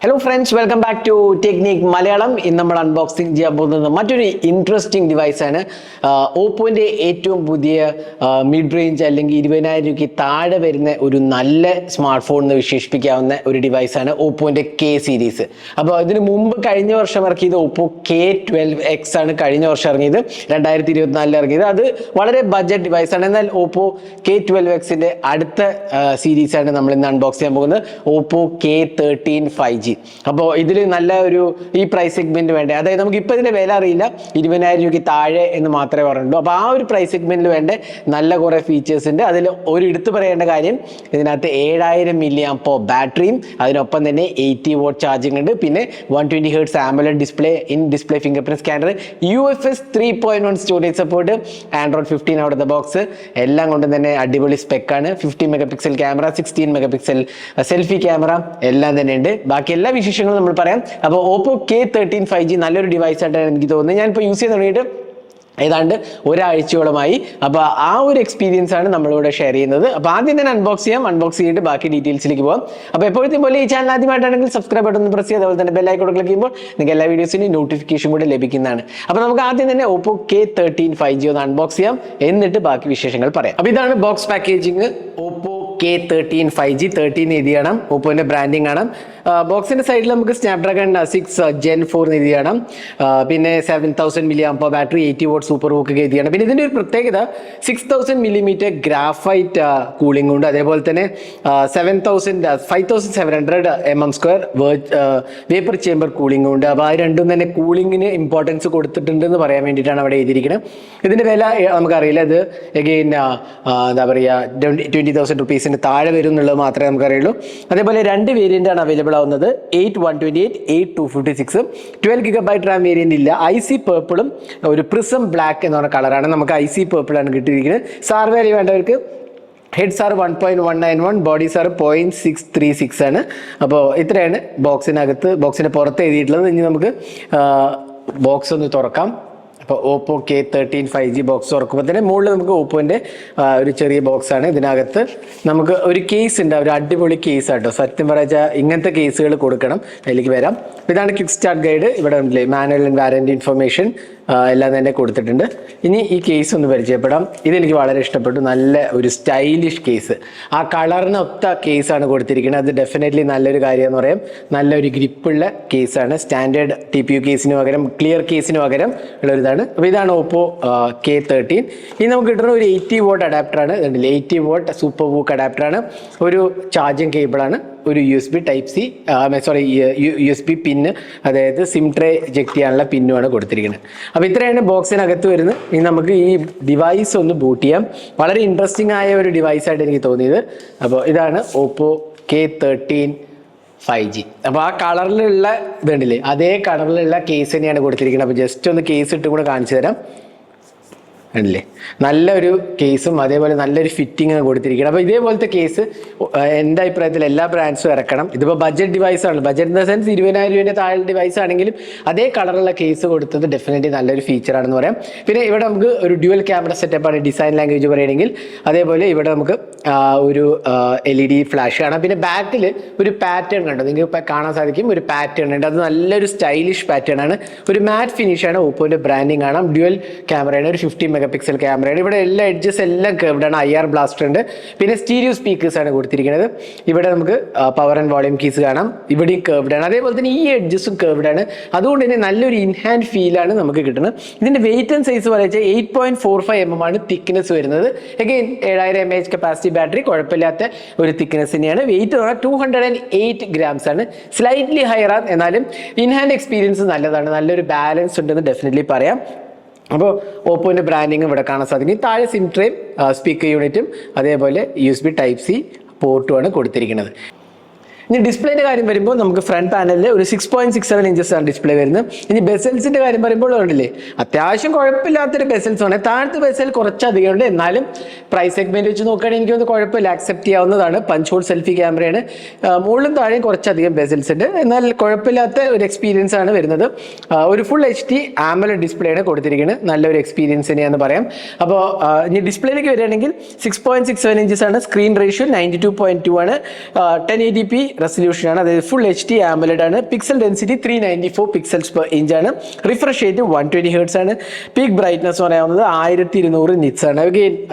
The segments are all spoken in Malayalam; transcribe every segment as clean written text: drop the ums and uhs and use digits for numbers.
Hello friends, welcome back to technique Malayalam. ഇന്ന് നമ്മൾ അൺബോക്സിംഗ് ചെയ്യാൻ പോകുന്നത് മറ്റൊരു ഇൻട്രസ്റ്റിംഗ് ഡിവൈസാണ്. ഓപ്പോൻ്റെ ഏറ്റവും പുതിയ മിഡ് റേഞ്ച് അല്ലെങ്കിൽ 20,000 രൂപയ്ക്ക് താഴെ വരുന്ന ഒരു നല്ല സ്മാർട്ട് ഫോൺ എന്ന് വിശേഷിപ്പിക്കാവുന്ന ഒരു ഡിവൈസാണ് ഓപ്പോൻ്റെ കെ സീരീസ്. അപ്പോൾ ഇതിന് മുമ്പ് കഴിഞ്ഞ വർഷം ഇറക്കിയത് ഓപ്പോ K12X ആണ്. കഴിഞ്ഞ വർഷം ഇറങ്ങിയത് 2024 ഇറങ്ങിയത്. അത് വളരെ ബഡ്ജറ്റ് ഡിവൈസാണ്. എന്നാൽ ഓപ്പോ K12Xന്റെ അടുത്ത സീരീസാണ് നമ്മൾ ഇന്ന് അൺബോക്സ് ചെയ്യാൻ പോകുന്നത്, ഓപ്പോ K13 5G. അപ്പോൾ ഇതിൽ നല്ല ഒരു ഈ പ്രൈസ് സെഗ്മെന്റ് വേണ്ടേ, അതായത് നമുക്ക് ഇപ്പോൾ ഇതിന്റെ വില അറിയില്ല, 20,000 രൂപയ്ക്ക് താഴെ എന്ന് മാത്രമേ പറയുള്ളൂ. അപ്പോൾ ആ ഒരു പ്രൈസ് സെഗ്മെന്റിൽ വേണ്ട നല്ല കുറേ ഫീച്ചേഴ്സ് ഉണ്ട്. അതിൽ ഒരു എടുത്തു പറയേണ്ട കാര്യം, ഇതിനകത്ത് 7000 mAh ബാറ്ററിയും അതിനൊപ്പം തന്നെ 80 watt ചാർജിങ് ഉണ്ട്. പിന്നെ 120 Hz AMOLED display, in display finger print scanner, UFS 3.1 storage support, Android 15 out of the box. എല്ലാം കൊണ്ടും തന്നെ അടിപൊളി സ്പെക്കാണ്. 50 MP camera, 16 MP selfie camera എല്ലാം തന്നെ ഉണ്ട്. ബാക്കി എല്ലാ വിശേഷങ്ങളും നമ്മൾ പറയാം. അപ്പോൾ ഓപ്പോ K13 5G നല്ലൊരു ഡിവൈസ് ആയിട്ടാണ് എനിക്ക് തോന്നുന്നത്. ഞാനിപ്പോൾ യൂസ് ചെയ്ത് തുടങ്ങിയിട്ട് ഏതാണ്ട് ഒരാഴ്ചയോളമായി. അപ്പോൾ ആ ഒരു എക്സ്പീരിയൻസ് ആണ് നമ്മളിവിടെ ഷെയർ ചെയ്യുന്നത്. അപ്പോൾ ആദ്യം തന്നെ അൺബോക്സ് ചെയ്യാം. അൺബോക്സ് ചെയ്തിട്ട് ബാക്കി ഡീറ്റെയിൽസിലേക്ക് പോകാം. അപ്പോൾ എപ്പോഴത്തെ പോലെ ഈ ചാനൽ ആദ്യമായിട്ടാണെങ്കിൽ സബ്സ്ക്രൈബ് ബട്ടൺ ഒന്ന് പ്രസ് ചെയ്യുക. അതുപോലെ തന്നെ ബെൽ ഐക്കൺ ക്ലിക്ക് ചെയ്യുമ്പോൾ നിങ്ങൾക്ക് എല്ലാ വീഡിയോസിനും നോട്ടിഫിക്കേഷൻ കൂടെ ലഭിക്കുന്നതാണ്. അപ്പോൾ നമുക്ക് ആദ്യം തന്നെ ഓപ്പോ K13 5G ഒന്ന് അൺബോക്സ് ചെയ്യാം, എന്നിട്ട് ബാക്കി വിശേഷങ്ങൾ പറയാം. അപ്പോൾ ഇതാണ് box packaging. Oppo K13 5G 13 എഴുതി കാണാം, ഓപ്പോന്റെ ബ്രാൻഡിങ് കാണാം. ബോക്സിന്റെ സൈഡിൽ നമുക്ക് സ്നാപ്ഡ്രാഗൺ 6 Gen 4 എഴുതി കാണാം. പിന്നെ 7000 mAh battery, 80 watt super hook എഴുതി കാണാം. പിന്നെ ഇതിന്റെ ഒരു പ്രത്യേകത 6000 mm ഗ്രാഫൈറ്റ് കൂളിംഗ് ഉണ്ട്. അതേപോലെ തന്നെ 5700 mm² വേപ്പർ ചേമ്പർ കൂളിംഗ് ഉണ്ട്. അപ്പോൾ ആ രണ്ടും തന്നെ കൂളിങ്ങിന് ഇമ്പോർട്ടൻസ് കൊടുത്തിട്ടുണ്ട് എന്ന് പറയാൻ വേണ്ടിയിട്ടാണ് അവിടെ എഴുതിയിരിക്കുന്നത്. ഇതിന്റെ വില നമുക്കറിയില്ല. ഇത് എഗെയിൻ എന്താ പറയുക 20,000 rupees താഴെ വരും എന്നുള്ളത് മാത്രമേ നമുക്കറിയുള്ളൂ. അതേപോലെ രണ്ട് വേരിയന്റ് ആണ് അവൈലബിൾ ആവുന്നത്, 8 128, 8 256. 12 GB റാം വേരിയന്റ് ഇല്ല. IC പേർപ്പിളും ഒരു പ്രിസം ബ്ലാക്ക് എന്ന് പറഞ്ഞ കളറാണ്. നമുക്ക് IC പേർപ്പിളാണ് കിട്ടിയിരിക്കുന്നത്. സാർ വാല്യൂ വേണ്ടവർക്ക് ഹെഡ്സ് ആർ 1.191, ബോഡീസ് ആർ 0.636 ആണ്. അപ്പോൾ ഇത്രയാണ് ബോക്സിന്റെ പുറത്ത് എഴുതിയിട്ടുള്ളത്. ഇനി നമുക്ക് ബോക്സ് ഒന്ന് തുറക്കാം. അപ്പോൾ ഓപ്പോ K13 5G ബോക്സ് തുറക്കുമ്പോൾ തന്നെ മുകളിൽ നമുക്ക് ഓപ്പോൻ്റെ ഒരു ചെറിയ ബോക്സ് ആണ്. ഇതിനകത്ത് നമുക്ക് ഒരു കേസ് ഉണ്ട്, ഒരു അടിപൊളി കേസ് ആട്ടോ. സത്യം പറഞ്ഞാൽ ഇങ്ങനത്തെ കേസുകൾ കൊടുക്കണം. അതിലേക്ക് വരാം. ഇതാണ് ക്വിക്ക് സ്റ്റാർട്ട് ഗൈഡ്. ഇവിടെ ഉണ്ടല്ലേ മാനുവൽ ആൻഡ് വാറന്റി ഇൻഫർമേഷൻ എല്ലാം തന്നെ കൊടുത്തിട്ടുണ്ട്. ഇനി ഈ കേസ് ഒന്ന് പരിചയപ്പെടാം. ഇതെനിക്ക് വളരെ ഇഷ്ടപ്പെട്ടു. നല്ല ഒരു സ്റ്റൈലിഷ് കേസ്, ആ കളറിനൊത്ത കേസാണ് കൊടുത്തിരിക്കുന്നത്. അത് ഡെഫിനറ്റ്ലി നല്ലൊരു കാര്യം എന്ന് പറയാം. നല്ലൊരു ഗ്രിപ്പുള്ള കേസാണ്. സ്റ്റാൻഡേർഡ് TPU കേസിന് പകരം, ക്ലിയർ കേസിന് പകരം ഉള്ളൊരിതാണ്. അപ്പോൾ ഇതാണ് ഓപ്പോ K13. ഇനി നമുക്ക് കിട്ടുന്ന ഒരു 80 watt അഡാപ്റ്ററാണ്. 80 watt സൂപ്പർ ഹൂക്ക് അഡാപ്റ്ററാണ്. ഒരു ചാർജിങ് കേബിളാണ്. ഒരു USB Type-C USB പിന്ന്, അതായത് സിം ട്രേ ജെക്ട് ചെയ്യാനുള്ള പിന്നുമാണ് കൊടുത്തിരിക്കുന്നത്. അപ്പോൾ ഇത്രയാണ് ബോക്സിനകത്ത് വരുന്നത്. ഇനി നമുക്ക് ഈ ഡിവൈസ് ഒന്ന് ബൂട്ട് ചെയ്യാം. വളരെ ഇൻട്രസ്റ്റിംഗ് ആയ ഒരു ഡിവൈസായിട്ട് എനിക്ക് തോന്നിയത്. അപ്പോൾ ഇതാണ് ഓപ്പോ K13 5G. അപ്പോൾ ആ കളറിലുള്ള ഇതുണ്ടല്ലേ, അതേ കളറിലുള്ള കേസ് തന്നെയാണ് കൊടുത്തിരിക്കുന്നത്. അപ്പോൾ ജസ്റ്റ് ഒന്ന് കേസ് ഇട്ടും കൂടെ കാണിച്ചു തരാം. ഉണ്ടല്ലേ, നല്ലൊരു കേസും അതേപോലെ നല്ലൊരു ഫിറ്റിംഗ് കൊടുത്തിരിക്കണം. അപ്പോൾ ഇതേപോലത്തെ കേസ് എൻ്റെ അഭിപ്രായത്തിൽ എല്ലാ ബ്രാൻഡ്സും ഇറക്കണം. ഇതിപ്പോൾ ബഡ്ജറ്റ് ഡിവൈസാണ്. ബഡ്ജറ്റ് ഇൻ ദ സെൻസ് 20,000 രൂപേൻ്റെ താഴെ ഡിവൈസ് ആണെങ്കിലും അതേ കളറുള്ള കേസ് കൊടുത്തത് ഡെഫിനറ്റ്ലി നല്ലൊരു ഫീച്ചറാണെന്ന് പറയാം. പിന്നെ ഇവിടെ നമുക്ക് ഒരു ഡ്യുവൽ ക്യാമറ സെറ്റപ്പാണ്, ഡിസൈൻ ലാംഗ്വേജ് പറയുകയാണെങ്കിൽ. അതേപോലെ ഇവിടെ നമുക്ക് ഒരു LED ഫ്ലാഷ് കാണാം. പിന്നെ ബാക്കിൽ ഒരു പാറ്റേൺ കണ്ടോ, നിങ്ങൾക്ക് കാണാൻ സാധിക്കും. ഒരു പാറ്റേൺ ഉണ്ട്, അത് നല്ലൊരു സ്റ്റൈലിഷ് പാറ്റേൺ ആണ്. ഒരു മാറ്റ് ഫിനിഷാണ്. ഓപ്പോൻ്റെ ബ്രാൻഡിങ് കാണാം. ഡ്യുവൽ ക്യാമറയാണ്, ഒരു 50 MP ക്യാമറയാണ്. ഇവിടെ എല്ലാ എഡ്ജസ് എല്ലാം കർവ്ഡ് ആണ്. IR ബ്ലാസ്റ്റർ ഉണ്ട്. പിന്നെ സ്റ്റീരിയോ സ്പീക്കേഴ്സ് ആണ് കൊടുത്തിരിക്കുന്നത്. ഇവിടെ നമുക്ക് പവർ ആൻഡ് വോളിയം കീസ് കാണാം. ഇവിടെയും കർവ്ഡ് ആണ്. അതേപോലെ തന്നെ ഈ എഡ്ജസും കർവ്ഡ് ആണ്. അതുകൊണ്ട് തന്നെ നല്ലൊരു ഇൻഹാൻഡ് ഫീലാണ് നമുക്ക് കിട്ടുന്നത്. ഇതിന്റെ വെയിറ്റ് ആൻഡ് സൈസ് പറയുക 8.45 mm ആണ് തിക്നെസ് വരുന്നത്. അഗെയിൻ 7000 mAh കപ്പാസിറ്റി ബാറ്ററി, കുഴപ്പമില്ലാത്ത ഒരു തിക്നെസ് തന്നെയാണ്. വെയിറ്റ് 208 grams ആണ്. സ്ലൈറ്റ്ലി ഹയർ ആണ്, എന്നാലും ഇൻഹാൻഡ് എക്സ്പീരിയൻസ് നല്ലതാണ്. നല്ലൊരു ബാലൻസ് ഉണ്ടെന്ന് ഡെഫിനറ്റ്ലി പറയാം. അപ്പോൾ ഓപ്പോൻ്റെ ബ്രാൻഡിങ് ഇവിടെ കാണാൻ സാധിക്കും. താഴെ സിം ട്രേയും സ്പീക്കർ യൂണിറ്റും അതേപോലെ USB Type-C പോർട്ടുമാണ് കൊടുത്തിരിക്കുന്നത്. ഇനി ഡിസ്പ്ലേന്റെ കാര്യം വരുമ്പോൾ നമുക്ക് ഫ്രണ്ട് പാനലിൽ ഒരു 6.67 inches ആണ് ഡിസ്പ്ലേ വരുന്നത്. ഇനി ബെസൽസിന്റെ കാര്യം പറയുമ്പോൾ ഉണ്ടല്ലേ, അത്യാവശ്യം കുഴപ്പമില്ലാത്തൊരു ബെസൽസ് ആണ്. താഴത്തെ ബെസൽ കുറച്ചധികം ഉണ്ട്, എന്നാലും പ്രൈസ് സെഗ്മെന്റ് വെച്ച് നോക്കുകയാണെങ്കിൽ എനിക്കൊന്ന് കുഴപ്പമില്ല, അക്സെപ്റ്റ് ചെയ്യാവുന്നതാണ്. പഞ്ച് ഹോൾ സെൽഫി ക്യാമറയാണ്. മുകളിലും താഴെയും കുറച്ചധികം ബെസൽസ് ഉണ്ട്, എന്നാൽ കുഴപ്പമില്ലാത്ത ഒരു എക്സ്പീരിയൻസ് ആണ് വരുന്നത്. ഒരു ഫുൾ HD AMOLED ഡിസ്പ്ലേ ആണ് കൊടുത്തിരിക്കുന്നത്. നല്ലൊരു എക്സ്പീരിയൻസ് തന്നെയാണെന്ന് പറയാം. അപ്പോൾ ഇനി ഡിസ്പ്ലേയിലേക്ക് വരികയാണെങ്കിൽ 6.67 inches ആണ്. സ്ക്രീൻ റേഷ്യോ 92.2 ആണ്. 1080p റെസൊല്യൂഷൻ ആണ്, അതായത് ഫുൾ HD AMOLED ആണ്. Pixel density 394 pixels per inch ആണ്. റിഫ്രഷ് റേറ്റ് 120 Hz ആണ്. പീക്ക് ബ്രൈറ്റ്നസ് പറയാവുന്നത് 1200 നിറ്റ്സ് ആണ്.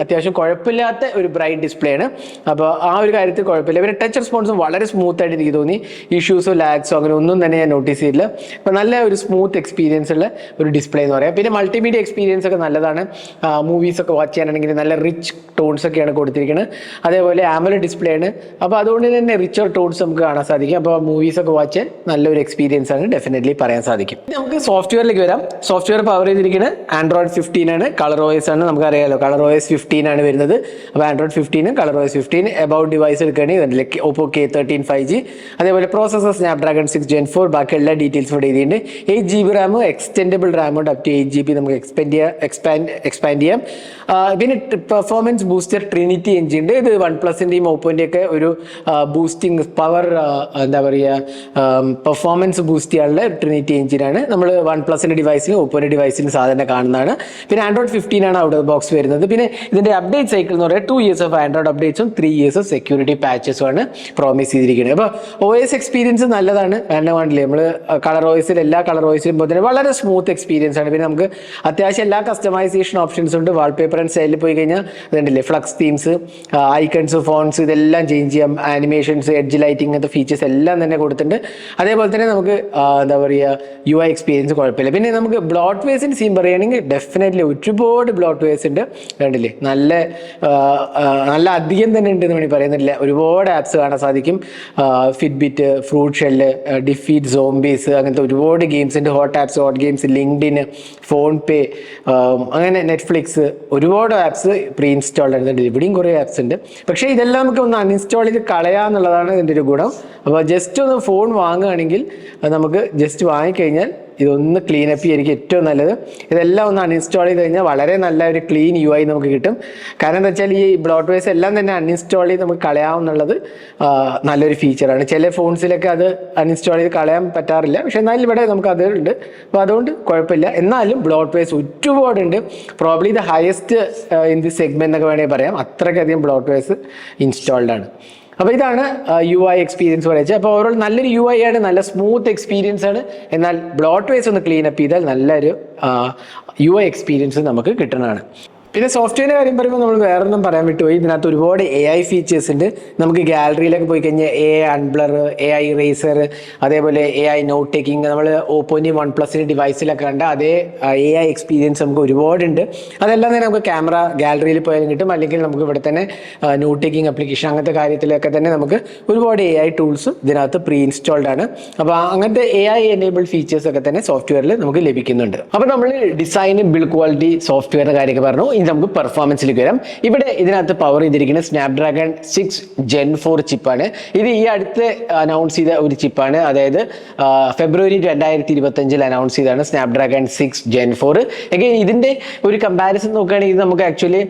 അത്യാവശ്യം കുഴപ്പമില്ലാത്ത ഒരു ബ്രൈറ്റ് ഡിസ്പ്ലേ ആണ്. അപ്പോൾ ആ ഒരു കാര്യത്തിൽ കുഴപ്പമില്ല. പിന്നെ ടച്ച് റെസ്പോൺസും വളരെ സ്മൂത്ത് ആയിട്ട് എനിക്ക് തോന്നി. ഇഷ്യൂസോ ലാഗ്സോ അങ്ങനെ ഒന്നും തന്നെ ഞാൻ നോട്ടീസ് ചെയ്തില്ല. അപ്പോൾ നല്ല ഒരു സ്മൂത്ത് എക്സ്പീരിയൻസ് ഉള്ള ഒരു ഡിസ്പ്ലേ എന്ന് പറയാം. പിന്നെ മൾട്ടിമീഡിയ എക്സ്പീരിയൻസ് ഒക്കെ നല്ലതാണ്. മൂവീസ് ഒക്കെ വാച്ച് ചെയ്യാനാണെങ്കിൽ നല്ല റിച്ച് ടോൺസ് ഒക്കെയാണ് കൊടുത്തിരിക്കുന്നത്. അതേപോലെ AMOLED ഡിസ്പ്ലേ ആണ്. അപ്പോൾ അതുകൊണ്ട് തന്നെ റിച്ചർ ടോൺസ് നമുക്ക് കാണാൻ സാധിക്കും. അപ്പോൾ മൂവീസ് ഒക്കെ വാച്ച് ചെയ്യാൻ നല്ലൊരു എക്സ്പീരിയൻസ് ആണ് ഡെഫിനറ്റ്ലി പറയാൻ സാധിക്കും. നമുക്ക് സോഫ്റ്റ്വെയറിലേക്ക് വരാം. സോഫ്റ്റ്വെയർ പവർ ചെയ്തിരിക്കുന്നത് Android 15 ആണ്. കളർ OS ആണ്, നമുക്കറിയാലോ കളർ OS 15 ആണ് വരുന്നത്. അപ്പോൾ Android 15 colour OS 15. About device എടുക്കുകയാണെങ്കിൽ Oppo K13 5G. അതേപോലെ പ്രോസസർ Snapdragon 6 Gen 4. ബാക്കി എല്ലാ ഡീറ്റെയിൽസും ഇവിടെ എഴുതിയിട്ടുണ്ട്. 8GB റാം, എക്സ്റ്റെൻഡബിൾ റാം ഉണ്ട്, അപ് ടു 8GB നമുക്ക് എക്സ്പാൻഡ് ചെയ്യാം. പിന്നെ പെർഫോമൻസ് ബൂസ്റ്റർ ട്രിനിറ്റി എഞ്ചിൻ ഉണ്ട്. ഇത് OnePlusന്റെയും Oppoന്റെയും ഒക്കെ ഒരു ബൂസ്റ്റിംഗ് പവർ, എന്താ പറയുക, പെർഫോമൻസ് ബൂസ്റ്റ് ചെയ്യാനുള്ള ട്രിനിറ്റി എഞ്ചിനാണ്. നമ്മൾ OnePlusന്റെ ഡിവൈസിലും Oppoന്റെ ഡിവൈസിലും സാധാരണ കാണുന്നതാണ്. പിന്നെ Android 15 ആണ് ഔട്ട് ഓഫ് ബോക്സ് വരുന്നത്. പിന്നെ ഇതിന്റെ അപ്ഡേറ്റ് സൈക്കിൾ എന്ന് പറയുന്നത് 2 years ഓഫ് ആൻഡ്രോയിഡ് അപ്ഡേറ്റ്സും 3 years ഓഫ് സെക്യൂരിറ്റി പാച്ചസും ആണ് പ്രോമിസ് ചെയ്തിരിക്കുന്നത്. അപ്പോൾ OS എക്സ്പീരിയൻസ് നല്ലതാണ്. വേണ്ടില്ലേ, നമ്മൾ കളർ OSൽ എല്ലാ കളർ OSലും പോലെ തന്നെ വളരെ സ്മൂത്ത് എക്സ്പീരിയൻസ് ആണ്. പിന്നെ നമുക്ക് അത്യാവശ്യം എല്ലാ കസ്റ്റമൈസേഷൻ ഓപ്ഷൻസ് ഉണ്ട്. വാൾപേപ്പർ ആൻഡ് സ്റ്റൈലിൽ പോയി കഴിഞ്ഞാൽ അതുണ്ടല്ലേ, ഫ്ലക്സ് തീംസ്, ഐക്കൺസ്, ഫോൺസ്, ഇതെല്ലാം ചേഞ്ച് ചെയ്യാം. ആനിമേഷൻസ്, എഡ്ജ് ലൈറ്റിംഗ്, അങ്ങനത്തെ ഫീച്ചേഴ്സ് എല്ലാം തന്നെ കൊടുത്തിട്ടുണ്ട്. അതേപോലെ തന്നെ നമുക്ക് എന്താ പറയുക, UI എക്സ്പീരിയൻസ് കുഴപ്പമില്ല. പിന്നെ നമുക്ക് ബ്ലോട്ട് വേസിൻ്റെ സീൻ പറയുകയാണെങ്കിൽ ഡെഫിനറ്റ്ലി ഒരുപാട് ബ്ലോട്ട് വേസ് ഉണ്ട്. കണ്ടില്ലേ, നല്ല അധികം തന്നെ ഉണ്ട് എന്ന് വേണമെങ്കിൽ പറയുന്നില്ല. ഒരുപാട് ആപ്സ് കാണാൻ സാധിക്കും. Fitbit, fruit shell, defeat, zombies, അങ്ങനത്തെ ഒരുപാട് ഗെയിംസ് ഉണ്ട്. Hot apps, hot games, LinkedIn, PhonePe, അങ്ങനെ നെറ്റ്ഫ്ലിക്സ്, ഒരുപാട് ആപ്സ് പ്രീ ഇൻസ്റ്റാൾഡ് ആയിരുന്നു. ഇവിടെയും കുറേ ആപ്സ് ഉണ്ട്. പക്ഷേ ഇതെല്ലാം നമുക്ക് ഒന്ന് അൺഇൻസ്റ്റാൾ ചെയ്ത് കളയാന്നുള്ളതാണ് ഇതിൻ്റെ ഒരു ഗുണം. അപ്പോൾ ജസ്റ്റ് ഒന്ന് ഫോൺ വാങ്ങുകയാണെങ്കിൽ നമുക്ക് ജസ്റ്റ് വാങ്ങിക്കഴിഞ്ഞാൽ ഇതൊന്ന് ക്ലീൻ അപ്പ് ചെയ്യായിരിക്കും ഏറ്റവും നല്ലത്. ഇതെല്ലാം ഒന്ന് അൺഇൻസ്റ്റാൾ ചെയ്ത് കഴിഞ്ഞാൽ വളരെ നല്ല ഒരു ക്ലീൻ UI നമുക്ക് കിട്ടും. കാരണം എന്താ വെച്ചാൽ ഈ ബ്ലോട്ട് വേസ് എല്ലാം തന്നെ അൺഇൻസ്റ്റാൾ ചെയ്ത് നമുക്ക് കളയാവുന്നുള്ളത് നല്ലൊരു ഫീച്ചറാണ്. ചില ഫോൺസിലൊക്കെ അത് അൺഇൻസ്റ്റാൾ ചെയ്ത് കളയാൻ പറ്റാറില്ല. പക്ഷെ എന്നാലും ഇവിടെ നമുക്ക് അത് ഉണ്ട്. അപ്പോൾ അതുകൊണ്ട് കുഴപ്പമില്ല. എന്നാലും ബ്ലോട്ട് വേസ് ഒരുപാടുണ്ട്. Probably the highest in the segment എന്നൊക്കെ വേണമെങ്കിൽ പറയാം. അത്രയ്ക്കധികം ബ്ലോട്ട് വേസ് ഇൻസ്റ്റാൾഡ് ആണ്. അപ്പോൾ ഇതാണ് UI എക്സ്പീരിയൻസ് പറയുന്നത്. അപ്പോൾ ഓവറോൾ നല്ലൊരു UI ആണ്, നല്ല സ്മൂത്ത് എക്സ്പീരിയൻസ് ആണ്. എന്നാൽ ബ്ലോട്ട് വേസ് ഒന്ന് ക്ലീൻ അപ്പ് ചെയ്താൽ നല്ലൊരു UI എക്സ്പീരിയൻസ് നമുക്ക് കിട്ടുന്നതാണ്. പിന്നെ സോഫ്റ്റ്വെയറിൻ്റെ കാര്യം പറയുമ്പോൾ നമ്മൾ വേറൊന്നും പറയാൻ വിട്ടുപോയി. ഇതിനകത്ത് ഒരുപാട് AI ഫീച്ചേഴ്സ് ഉണ്ട്. നമുക്ക് ഗാലറിയിലൊക്കെ പോയി കഴിഞ്ഞാൽ AI അൺബ്ലർ, AI ഇറേസർ, അതേപോലെ AI നോട്ട് ടേക്കിംഗ്, നമ്മൾ ഓപ്പോൻ്റെയും OnePlusന്റെ ഡിവൈസിലൊക്കെ കണ്ട അതേ AI എക്സ്പീരിയൻസ് നമുക്ക് ഒരുപാടുണ്ട്. അതെല്ലാം തന്നെ നമുക്ക് ക്യാമറ ഗാലറിയിൽ പോയാലും കിട്ടും. അല്ലെങ്കിൽ നമുക്ക് ഇവിടെ തന്നെ നോട്ട് ടേക്കിംഗ് ആപ്ലിക്കേഷൻ, അങ്ങനത്തെ കാര്യത്തിലൊക്കെ തന്നെ നമുക്ക് ഒരുപാട് AI ടൂൾസും ഇതിനകത്ത് പ്രീ ഇൻസ്റ്റാൾഡ് ആണ്. അപ്പോൾ അങ്ങനത്തെ AI എനേബിൾഡ് ഫീച്ചേഴ്സ് ഒക്കെ തന്നെ സോഫ്റ്റ്വെയറിൽ നമുക്ക് ലഭിക്കുന്നുണ്ട്. അപ്പോൾ നമ്മൾ ഡിസൈൻ, ബിൽഡ് ക്വാളിറ്റി, സോഫ്റ്റ്വെയറിൻ്റെ കാര്യമൊക്കെ പറഞ്ഞു. ഇനി നമുക്ക് പെർഫോമൻസിലേക്ക് വരാം. ഇവിടെ ഇതിനകത്ത് പവർ ചെയ്തിരിക്കുന്ന Snapdragon 6 Gen 4 ചിപ്പാണ്. ഇത് ഈ അടുത്ത് അനൗൺസ് ചെയ്ത ഒരു ചിപ്പാണ്. അതായത് ഫെബ്രുവരി 2025 അനൗൺസ് ചെയ്തതാണ് Snapdragon 6 Gen 4. എഗെയിൻ ഇതിന്റെ ഒരു കമ്പാരിസൺ നോക്കുകയാണെങ്കിൽ ഇത് നമുക്ക് ആക്ച്വലി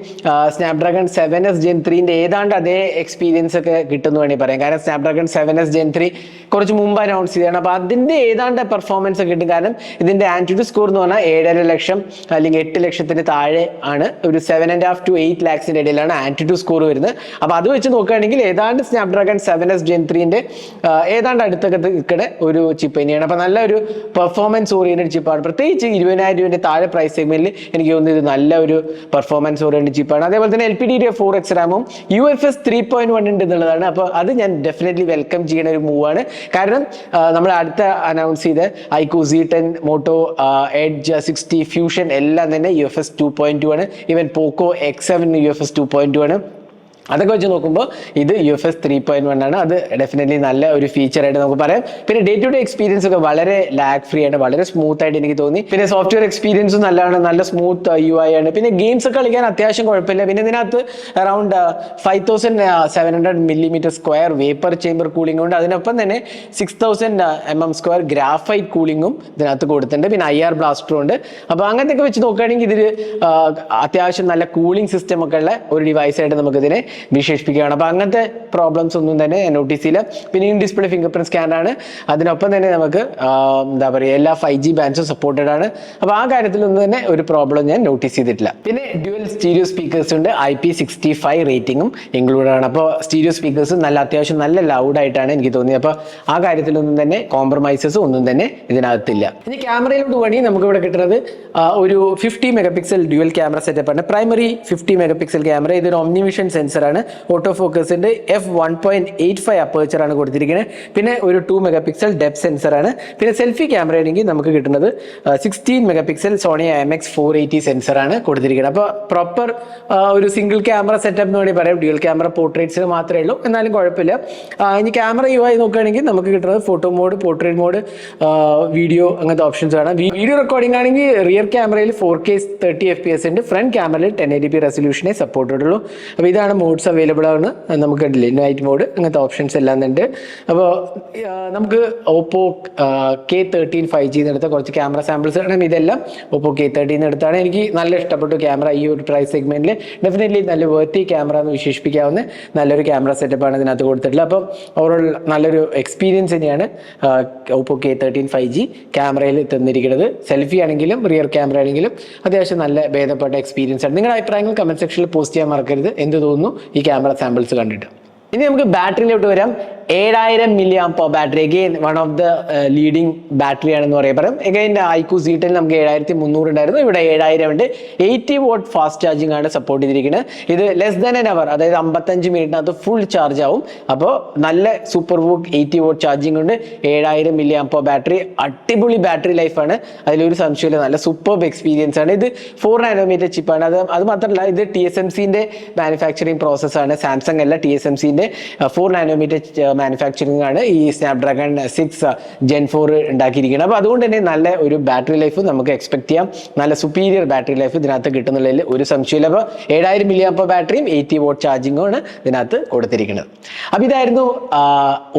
Snapdragon 7s Gen 3ന്റെ ഏതാണ്ട് അതേ എക്സ്പീരിയൻസ് ഒക്കെ കിട്ടുമെന്ന് വേണമെങ്കിൽ പറയാം. കാരണം Snapdragon 7s Gen 3 കുറച്ച് മുമ്പ് അനൗൺസ് ചെയ്തതാണ്. അപ്പോൾ അതിന്റെ ഏതാണ്ട് പെർഫോമൻസ് ഒക്കെ കിട്ടും. കാരണം ഇതിന്റെ ആൻറ്റിറ്റ്യൂഡ് സ്കോർ എന്ന് പറഞ്ഞാൽ 7.5 ലക്ഷം അല്ലെങ്കിൽ 8 ലക്ഷത്തിന് താഴെ ആണ്. ഒരു 7.5 to 8 lakhsന്റെ ഇടയിലാണ് ആൻറ്റിറ്റ്യൂഡ് സ്കോർ വരുന്നത്. അപ്പോൾ അത് വെച്ച് നോക്കുകയാണെങ്കിൽ ഏതാണ്ട് Snapdragon 7s Gen 3ന്റെ ഏതാണ്ട് അടുത്തൊക്കെ നിൽക്കുന്ന ഒരു ചിപ്പ് തന്നെയാണ്. അപ്പോൾ നല്ലൊരു പെർഫോമൻസ് ഓറിയന്റഡ് ചിപ്പാണ്. പ്രത്യേകിച്ച് 20,000 രൂപയുടെ താഴെ പ്രൈസ് സെഗ്മെന്റിൽ എനിക്ക് തോന്നുന്നത് ഇത് നല്ല ഒരു പെർഫോമൻസ് ഓറിയന്റഡ് ചിപ്പാണ്. അതേപോലെ തന്നെ LPDDR4X റാമും UFS 3.1 ഉണ്ട് എന്നുള്ളതാണ്. അപ്പോൾ അത് ഞാൻ ഡെഫിനറ്റ്ലി വെൽക്കം ചെയ്യുന്ന ഒരു മൂവാണ്. കാരണം നമ്മൾ അടുത്ത അനൗൺസ് ചെയ്ത iQOO Z10, Moto Edge 60, Fusion എല്ലാം തന്നെ UFS 2.2 ആണ്. ഈവൻ പോക്കോ X7 UFS 2.2 ആണ്. അതൊക്കെ വെച്ച് നോക്കുമ്പോൾ ഇത് UFS 3.1 ആണ്. അത് ഡെഫിനറ്റ്ലി നല്ല ഒരു ഫീച്ചർ ആയിട്ട് നമുക്ക് പറയാം. പിന്നെ ഡേ ടു ഡേ എക്സ്പീരിയൻസ് ഒക്കെ വളരെ ലാഗ് ഫ്രീ ആണ്, വളരെ സ്മൂത്ത് ആയിട്ട് എനിക്ക് തോന്നി. പിന്നെ സോഫ്റ്റ്വെയർ എക്സ്പീരിയൻസും നല്ലതാണ്, നല്ല സ്മൂത്ത് UI ആണ്. പിന്നെ ഗെയിംസ് ഒക്കെ കളിക്കാൻ അത്യാവശ്യം കുഴപ്പമില്ല. പിന്നെ ഇതിനകത്ത് around 5700 mm² vapour chamber cooling ഉണ്ട്. അതിനൊപ്പം തന്നെ 6000 mm² ഗ്രാഫൈറ്റ് കൂളിംഗും ഇതിനകത്ത് കൊടുത്തിട്ടുണ്ട്. പിന്നെ IR ബ്ലാസ്റ്ററും ഉണ്ട്. അപ്പോൾ അങ്ങനത്തെ ഒക്കെ വെച്ച് നോക്കുകയാണെങ്കിൽ ഇതിൽ അത്യാവശ്യം നല്ല കൂളിംഗ് സിസ്റ്റം ഒക്കെ ഉള്ള ഒരു ഡിവൈസ് ആയിട്ട് നമുക്ക് ഇതിനെ വിശേഷിപ്പിക്കുകയാണ്. അപ്പോൾ അങ്ങനത്തെ പ്രോബ്ലംസ് ഒന്നും തന്നെ നോട്ടീസ് ചെയ്യില്ല. പിന്നെ ഇൻ ഡിസ്പ്ലേ ഫിംഗർ പ്രിന്റ് സ്കാനറാണ്. അതിനൊപ്പം തന്നെ നമുക്ക് എന്താ പറയുക എല്ലാ 5G ബാൻഡ്സും സപ്പോർട്ടഡ് ആണ്. അപ്പോൾ ആ കാര്യത്തിലൊന്നും തന്നെ ഒരു പ്രോബ്ലം ഞാൻ നോട്ടീസ് ചെയ്തിട്ടില്ല. പിന്നെ ഡ്യുവൽ സ്റ്റീരിയോ സ്പീക്കേഴ്സ് ഉണ്ട്, IP65 റേറ്റിംഗും ഇൻക്ലൂഡഡ് ആണ്. അപ്പോൾ സ്റ്റീരിയോ സ്പീക്കേഴ്സ് അത്യാവശ്യം നല്ല ലൗഡായിട്ടാണ് എനിക്ക് തോന്നിയത്. അപ്പോൾ ആ കാര്യത്തിലൊന്നും തന്നെ കോംപ്രമൈസസ് ഒന്നും തന്നെ ഇതിനകത്തില്ല. ഇനി ക്യാമറയിലോട്ട് വേണമെങ്കിൽ നമുക്ക് ഇവിടെ കിട്ടുന്നത് ഒരു 50 mega pixel dual camera setup ആണ്. പ്രൈമറി 50 മെഗാ പിക്സൽ ക്യാമറ, ഇതൊരു ഒംനിവിഷൻ സെൻസറാണ്. ഓട്ടോ ഫോക്കസിന്റെ f1.85 അപ്പേച്ചർ ആണ് കൊടുത്തിരിക്കുന്നത്. പിന്നെ ഒരു 2 മെഗാ പിക്സൽ ഡെപ്ത് സെൻസറാണ്. പിന്നെ സെൽഫി ക്യാമറ ആണെങ്കിൽ നമുക്ക് കിട്ടുന്നത് 16 മെഗാ പിക്സൽ സോണി IMX480 സെൻസറാണ് കൊടുത്തിരിക്കുന്നത്. അപ്പോൾ പ്രോപ്പർ ഒരു സിംഗിൾ ക്യാമറ സെറ്റപ്പ് എന്ന് വേണമെങ്കിൽ പറയാം. ഡ്യുവൽ ക്യാമറ പോർട്രേറ്റ്സിന് മാത്രമേ ഉള്ളൂ, എന്നാലും കുഴപ്പമില്ല. ഇനി ക്യാമറ UI നോക്കുകയാണെങ്കിൽ നമുക്ക് കിട്ടുന്നത് photo mode, portrait mode, video, അങ്ങനത്തെ ഓപ്ഷൻസ് ആണ്. വീഡിയോ റെക്കോർഡിംഗ് ആണെങ്കിൽ റിയർ ക്യാമറയിൽ 4K 30 FPS ഉണ്ട്, ഫ്രണ്ട് ക്യാമറയിൽ 1080p റെസൊല്യൂഷനെ സപ്പോർട്ടഡ് ഉള്ളൂ. അപ്പോൾ ഇതാണ് മോഡ്സ് അവൈലബിൾ ആണ്. നമുക്ക് കണ്ടില്ലേ നൈറ്റ് മോഡ്, അങ്ങനത്തെ ഓപ്ഷൻസ് എല്ലാം ഉണ്ട്. അപ്പോൾ നമുക്ക് ഓപ്പോ K13 5G എടുത്ത കുറച്ച് ക്യാമറ സാമ്പിൾസ് ആണ്. ഇതെല്ലാം ഓപ്പോ K13 എടുത്താണ്. എനിക്ക് നല്ല ഇഷ്ടപ്പെട്ടു ക്യാമറ. ഈ ഒരു പ്രൈസ് സെഗ്മെന്റിൽ ഡെഫിനറ്റ്ലി നല്ല വേർത്തി ക്യാമറ എന്ന് വിശേഷിപ്പിക്കാവുന്ന നല്ലൊരു ക്യാമറ സെറ്റപ്പാണ് ഇതിനകത്ത് കൊടുത്തിട്ടുള്ളത്. അപ്പം ഓവറോൾ നല്ലൊരു എക്സ്പീരിയൻസ് തന്നെയാണ് ഓപ്പോ K13 5G ക്യാമറയിൽ തന്നിരിക്കുന്നത്. സെൽഫി ആണെങ്കിലും റിയർ ക്യാമറ ആണെങ്കിലും അത്യാവശ്യം നല്ല ഭേദപ്പെട്ട എക്സ്പീരിയൻസ് ആണ്. നിങ്ങളുടെ അഭിപ്രായങ്ങൾ കമന്റ് സെക്ഷനിൽ പോസ്റ്റ് ചെയ്യാൻ മറക്കരുത്. എന്ത് തോന്നുന്നു ഈ ക്യാമറ സാമ്പിൾസ് കണ്ടിട്ട്. ഇനി നമുക്ക് ബാറ്ററിയിലോട്ട് വരാം. 7000 mAh battery, again one of the leading battery ആണെന്ന് പറയാം. അഗെയിൻ iQOO Z10 നമുക്ക് 7300 ഉണ്ടായിരുന്നു, ഇവിടെ 7000 ഉണ്ട്. 80 watt ഫാസ്റ്റ് ചാർജിങ് ആണ് സപ്പോർട്ട് ചെയ്തിരിക്കുന്നത്. ഇത് ലെസ് ദാൻ an hour, അതായത് 55 മിനിറ്റിനകത്ത് ഫുൾ ചാർജ് ആവും. അപ്പോൾ നല്ല സൂപ്പർ വൂക്ക് 80 watt ചാർജിങ് ഉണ്ട്. 7000 mAh ബാറ്ററി, അടിപൊളി ബാറ്ററി ലൈഫാണ്, അതിലൊരു സംശയമില്ല. നല്ല സൂപ്പർബ് എക്സ്പീരിയൻസ് ആണ്. ഇത് 4 നാനോമീറ്റർ ചിപ്പാണ്. അത് മാത്രമല്ല ഇത് TSMCന്റെ മാനുഫാക്ചറിങ് പ്രോസസ്സാണ്. സാംസങ് അല്ല, TSMCന്റെ 4 നാനോമീറ്റർ മാനുഫാക്ചറിംഗ് ആണ് ഈ സ്നാപ്ഡ്രാഗൺ 6 Gen 4 ഉണ്ടാക്കിയിരിക്കുന്നത്. അപ്പോൾ അതുകൊണ്ട് തന്നെ നല്ല ഒരു ബാറ്ററി ലൈഫ് നമുക്ക് എക്സ്പെക്ട് ചെയ്യാം. നല്ല സുപ്പീരിയർ ബാറ്ററി ലൈഫ് ഇതിനകത്ത് കിട്ടുന്നുള്ളതിൽ ഒരു സംശയമില്ല. അപ്പോൾ 7000 mAh ബാറ്ററിയും 80 watt ചാർജിങ്ങും ആണ് ഇതിനകത്ത് കൊടുത്തിരിക്കുന്നത്. അപ്പോൾ ഇതായിരുന്നു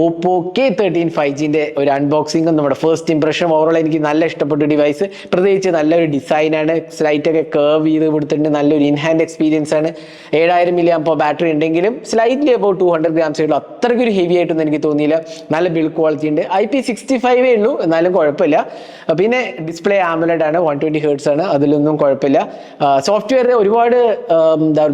ഓപ്പോ K13 5Gന്റെ ഒരു അൺബോക്സിംഗും നമ്മുടെ ഫസ്റ്റ് ഇംപ്രഷൻ. ഓവറോൾ എനിക്ക് നല്ല ഇഷ്ടപ്പെട്ട ഡിവൈസ്, പ്രത്യേകിച്ച് നല്ലൊരു ഡിസൈനാണ്. സ്ലൈറ്റൊക്കെ കർവ് ചെയ്ത് കൊടുത്തിട്ടുണ്ട്, നല്ലൊരു ഇൻഹാൻഡ് എക്സ്പീരിയൻസ് ആണ്. 7000 mAh ബാറ്ററി ഉണ്ടെങ്കിലും സ്ലൈറ്റ്ലി അബൌട്ട് 200 grams ഉള്ളൂ. അത്രയ്ക്കൊരു ഹെവി ആയിട്ടൊന്നും എനിക്ക് തോന്നിയില്ല. നല്ല ബിൽഡ് ക്വാളിറ്റി ഉണ്ട്. IP65 ഉള്ളൂ, എന്നാലും കുഴപ്പമില്ല. പിന്നെ ഡിസ്പ്ലേ AMOLED ആണ്, 120 Hz ആണ്, അതിലൊന്നും കുഴപ്പമില്ല. സോഫ്റ്റ്വെയർ ഒരുപാട്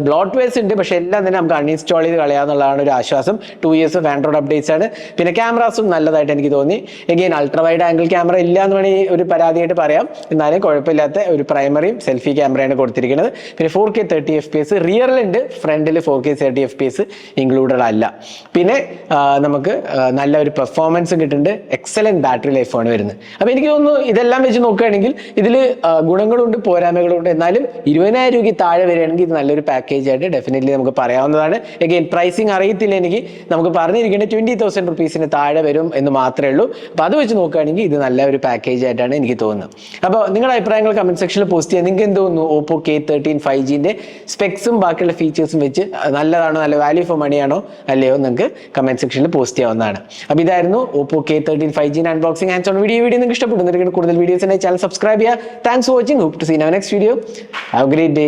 ബ്ലോട്ട്വെയർസ് ഉണ്ട്, പക്ഷെ എല്ലാം തന്നെ നമുക്ക് അൺഇൻസ്റ്റാൾ ചെയ്ത് കളയാന്നുള്ളതാണ് ഒരു ആശ്വാസം. 2 years ഓഫ് ആൻഡ്രോയിഡ് അപ്ഡേറ്റ്സ് ആണ്. പിന്നെ ക്യാമറാസും നല്ലതായിട്ട് എനിക്ക് തോന്നി. Again ultra wide angle camera ഇല്ല എന്ന് വേണമെങ്കിൽ ഒരു പരാതിയായിട്ട് പറയാം, എന്നാലും കുഴപ്പമില്ലാത്ത ഒരു പ്രൈമറിയും സെൽഫി ക്യാമറയാണ് കൊടുത്തിരിക്കുന്നത്. പിന്നെ 4K 30 FPS റിയറിലുണ്ട്, ഫ്രണ്ടിൽ 4K 30 FPS ഇൻക്ലൂഡഡ് അല്ല. പിന്നെ നമുക്ക് നല്ല ഒരു പെർഫോമൻസ് കിട്ടുന്നുണ്ട്. എക്സലന്റ് ബാറ്ററി ലൈഫാണ് വരുന്നത്. അപ്പോൾ എനിക്ക് തോന്നുന്നു ഇതെല്ലാം വെച്ച് നോക്കുകയാണെങ്കിൽ ഇതിൽ ഗുണങ്ങളുണ്ട് പോരായ്മകളുണ്ട്. എന്നാലും 20,000 രൂപയ്ക്ക് താഴെ വരികയാണെങ്കിൽ ഇത് നല്ലൊരു പാക്കേജ് ആയിട്ട് ഡെഫിനറ്റ്ലി നമുക്ക് പറയാവുന്നതാണ്. എഗെയിൻ പ്രൈസിങ് അറിയത്തില്ല എനിക്ക്, നമുക്ക് പറഞ്ഞിരിക്കേണ്ടത് 20,000 rupees താഴെ വരും എന്ന് മാത്രമേ ഉള്ളൂ. അപ്പോൾ അത് വെച്ച് നോക്കുകയാണെങ്കിൽ ഇത് നല്ല ഒരു പാക്കേജ് ആയിട്ടാണ് എനിക്ക് തോന്നുന്നത്. അപ്പോൾ നിങ്ങളുടെ അഭിപ്രായങ്ങൾ കമന്റ് സെക്ഷനിൽ പോസ്റ്റ് ചെയ്യാം. നിങ്ങൾക്ക് എന്ത് തോന്നുന്നു ഓപ്പോ K13 5Gന്റെ സ്പെക്സും ബാക്കിയുള്ള ഫീച്ചേഴ്സും വെച്ച് നല്ലതാണോ, നല്ല വാല്യൂ ഫോർ മണിയാണോ അല്ലയോ നിങ്ങൾക്ക് കമന്റ് സെക്ഷനിൽ പോസ്റ്റ് ചെയ്യാവുന്നതാണ്. അപ്പോൾ ഇതായിരുന്നു Oppo K13 5G unboxing hands on video നിങ്ങൾക്ക് ഇഷ്ടപ്പെടുന്നു. കൂടുതൽ വീഡിയോസിനായി ചാനൽ സബ്സ്ക്രൈബ് ചെയ്യുക. Thanks for watching. Hope to see you next video. Have a great day.